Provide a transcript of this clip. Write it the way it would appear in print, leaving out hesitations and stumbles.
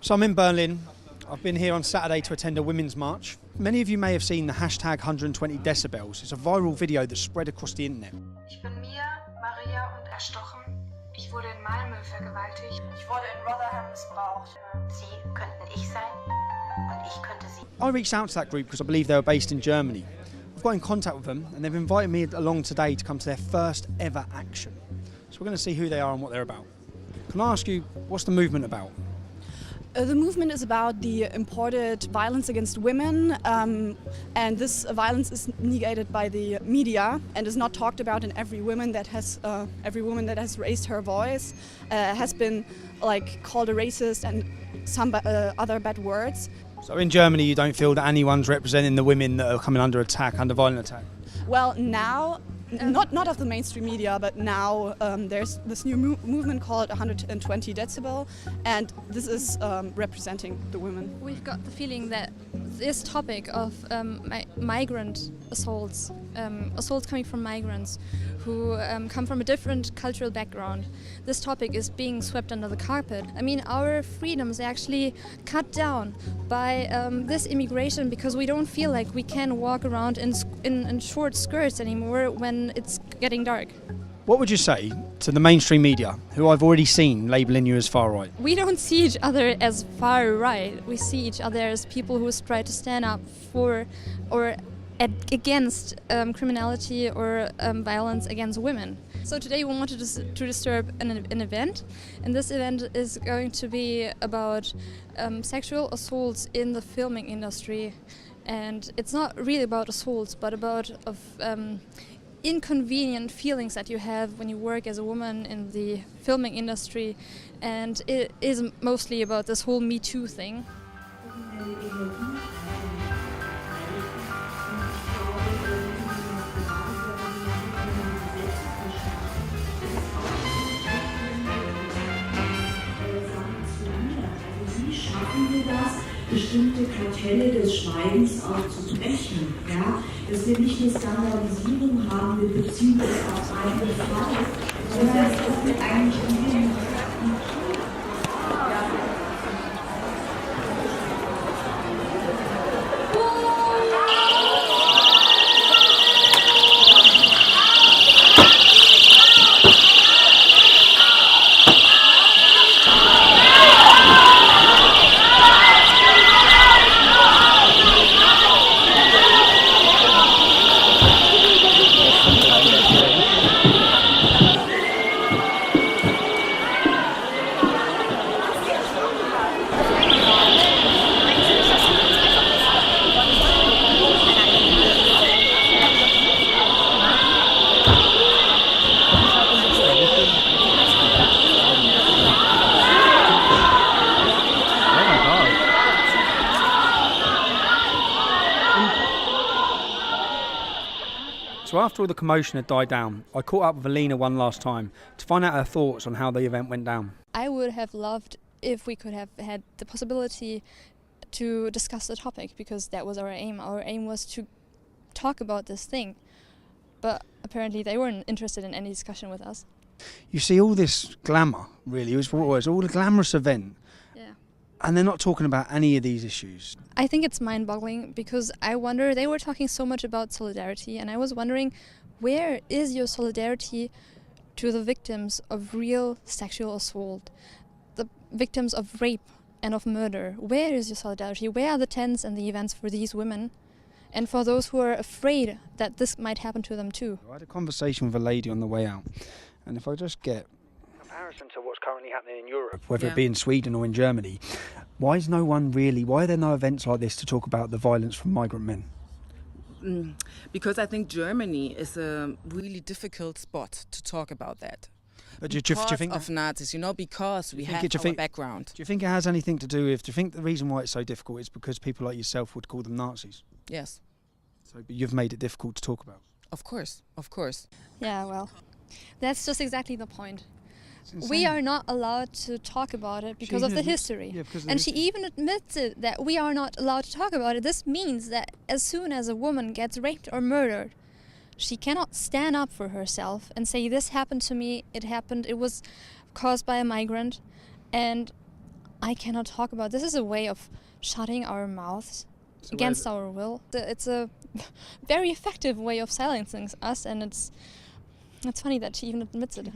So I'm in Berlin. I've been here on Saturday to attend a women's march. Many of you may have seen the hashtag 120 decibels. It's a viral video that spread across the internet. Ich bin Mia, Maria und erstochen. Ich wurde in Malmö vergewaltigt. Ich wurde in Rotherham missbraucht. Sie könnten ich sein und ich könnte sie. I reached out to that group because I believe they were based in Germany. I've got in contact with them and they've invited me along today to come to their first ever action. So we're going to see who they are and what they're about. Can I ask you, what's the movement about? The movement is about the imported violence against women, and this violence is negated by the media and is not talked about. And every woman that has raised her voice has been called a racist and some other bad words. So in Germany, you don't feel that anyone's representing the women that are coming under attack, under violent attack? Well, now. Not of the mainstream media, but now there's this new movement called 120 decibel, and this is representing the women. We've got the feeling that this topic of migrant assaults, assaults coming from migrants who come from a different cultural background, this topic is being swept under the carpet. I mean, our freedoms are actually cut down by this immigration because we don't feel like we can walk around in short skirts anymore when it's getting dark. What would you say to the mainstream media, who I've already seen labelling you as far right? We don't see each other as far right. We see each other as people who try to stand up for or against criminality or violence against women. So today we wanted to disturb an event, and this event is going to be about sexual assaults in the filming industry. And it's not really about assaults, but about inconvenient feelings that you have when you work as a woman in the filming industry, and it is mostly about this whole Me Too thing. Bestimmte Kartelle des Schweigens auch zu brechen, ja? Dass wir nicht eine Skandalisierung haben, wir beziehen das auf einen Fall, sondern dass wir eigentlich So after all the commotion had died down, I caught up with Alina one last time to find out her thoughts on how the event went down. I would have loved if we could have had the possibility to discuss the topic, because that was our aim. Our aim was to talk about this thing, but apparently they weren't interested in any discussion with us. You see all this glamour, really, it was all a glamorous event. And they're not talking about any of these issues. I think it's mind-boggling because I wonder, they were talking so much about solidarity, and I was wondering, where is your solidarity to the victims of real sexual assault, the victims of rape and of murder? Where is your solidarity? Where are the tents and the events for these women and for those who are afraid that this might happen to them too? I had a conversation with a lady on the way out, and if I just get comparison to what's currently happening in Europe, whether it be in Sweden or in Germany, why are there no events like this to talk about the violence from migrant men? Because I think Germany is a really difficult spot to talk about that. Do you think of Nazis, because we have our background. Do you think it has anything to do with, do you think the reason why it's so difficult is because people like yourself would call them Nazis? Yes. So you've made it difficult to talk about? Of course. Yeah, well, that's just exactly the point. We are not allowed to talk about it because of the history. Yeah, because and she even admits it, that we are not allowed to talk about it. This means that as soon as a woman gets raped or murdered, she cannot stand up for herself and say, this happened to me, it was caused by a migrant. And I cannot talk about. This is a way of shutting our mouths against our will. It's a very effective way of silencing us, and it's funny that she even admits it.